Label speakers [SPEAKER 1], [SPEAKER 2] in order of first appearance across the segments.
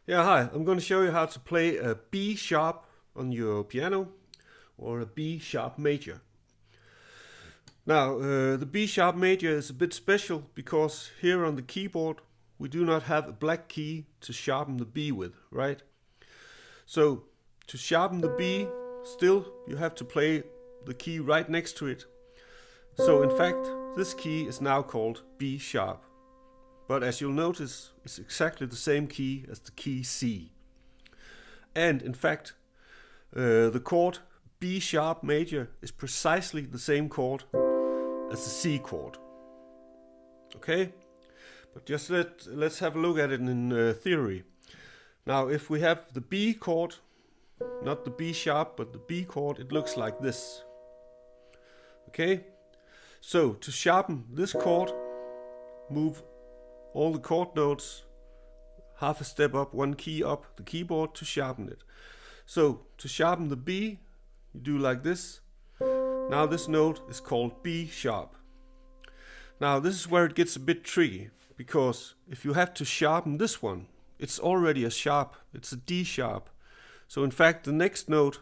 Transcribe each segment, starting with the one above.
[SPEAKER 1] Yeah, hi. I'm going to show you how to play a B sharp on your piano or a B sharp major. Now, the B sharp major is a bit special because here on the keyboard we do not have a black key to sharpen the B with, right? So, to sharpen the B, still you have to play the key right next to it. So, in fact, this key is now called B sharp. But as you'll notice, it's exactly the same key as the key C. And in fact, the chord B sharp major is precisely the same chord as the C chord. Okay? But just let's have a look at it in theory. Now, if we have the B chord, not the B sharp, but the B chord, it looks like this. Okay? So, to sharpen this chord, move all the chord notes half a step up, one key up the keyboard to sharpen it. So to sharpen the B, you do like this. Now this note is called B sharp. Now this is where it gets a bit tricky, because if you have to sharpen this one, it's already a sharp, it's a D sharp. So in fact the next note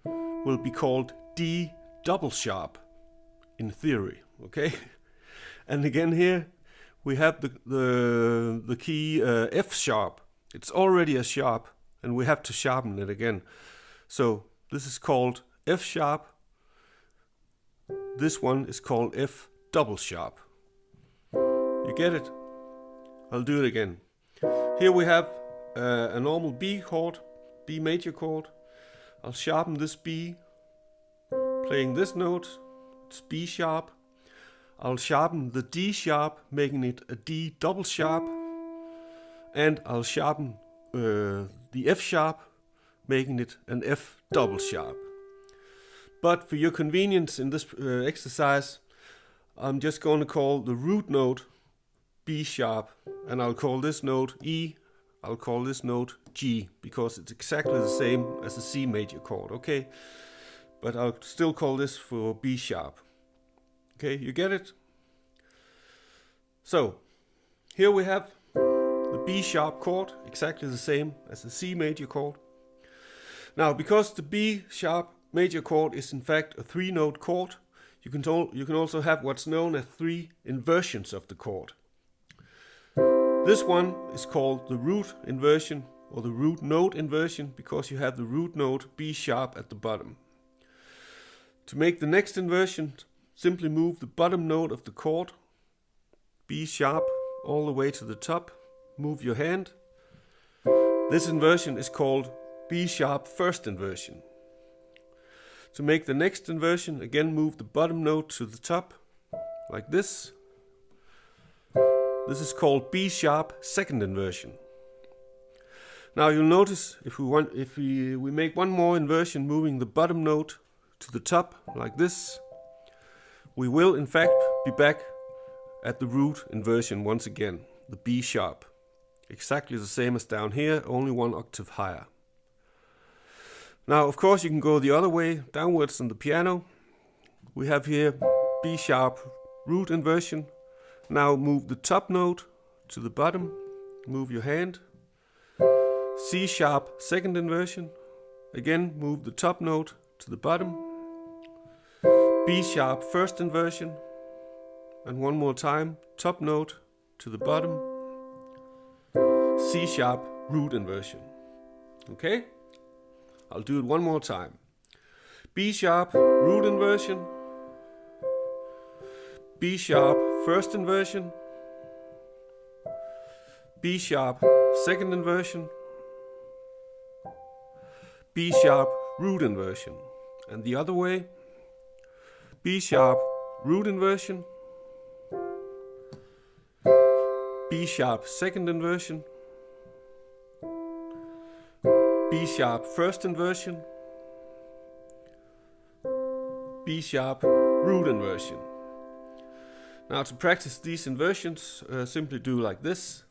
[SPEAKER 1] will be called D double sharp in theory, okay? And again here we have the key F sharp. It's already a sharp and we have to sharpen it again. So this is called F sharp. This one is called F double sharp. You get it? I'll do it again. Here we have a normal B chord, B major chord. I'll sharpen this B, playing this note. It's B sharp. I'll sharpen the D sharp, making it a D double sharp, and I'll sharpen the F sharp, making it an F double sharp. But for your convenience in this exercise, I'm just going to call the root note B sharp, and I'll call this note E, I'll call this note G, because it's exactly the same as the C major chord, okay? But I'll still call this for B sharp. Okay, you get it? So, here we have the B sharp chord, exactly the same as the C major chord. Now, because the B sharp major chord is in fact a 3-note chord, you can also have what's known as 3 inversions of the chord. This one is called the root inversion or the root note inversion because you have the root note B sharp at the bottom. To make the next inversion, simply move the bottom note of the chord, B sharp, all the way to the top. Move your hand. This inversion is called B sharp first inversion. To make the next inversion, again move the bottom note to the top, like this. This is called B sharp second inversion. Now you'll notice if we make one more inversion, moving the bottom note to the top, like this, we will in fact be back at the root inversion once again, the B sharp. Exactly the same as down here, only one octave higher. Now of course you can go the other way, downwards on the piano. We have here B sharp root inversion. Now move the top note to the bottom, move your hand. C sharp second inversion. Again move the top note to the bottom. B sharp first inversion, and one more time, top note to the bottom, C sharp root inversion. Okay? I'll do it one more time. B sharp root inversion, B sharp first inversion, B sharp second inversion, B sharp root inversion, and the other way, B sharp root inversion, B sharp second inversion, B sharp first inversion, B sharp root inversion. Now to practice these inversions, simply do like this.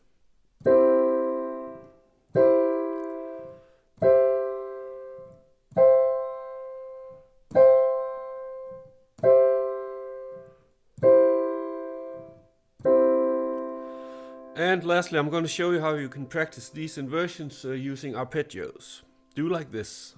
[SPEAKER 1] And lastly, I'm going to show you how you can practice these inversions using arpeggios. Do like this.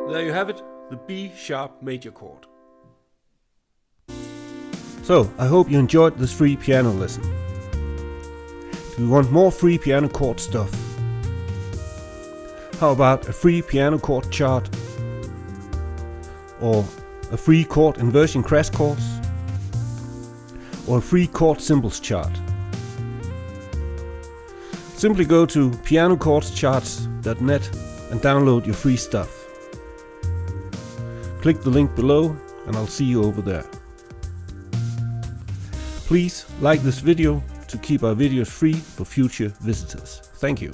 [SPEAKER 1] There you have it, the B sharp major chord. So, I hope you enjoyed this free piano lesson. Do you want more free piano chord stuff? How about a free piano chord chart? Or a free chord inversion crash course? Or a free chord symbols chart? Simply go to pianochordcharts.net and download your free stuff. Click the link below and I'll see you over there. Please like this video to keep our videos free for future visitors. Thank you.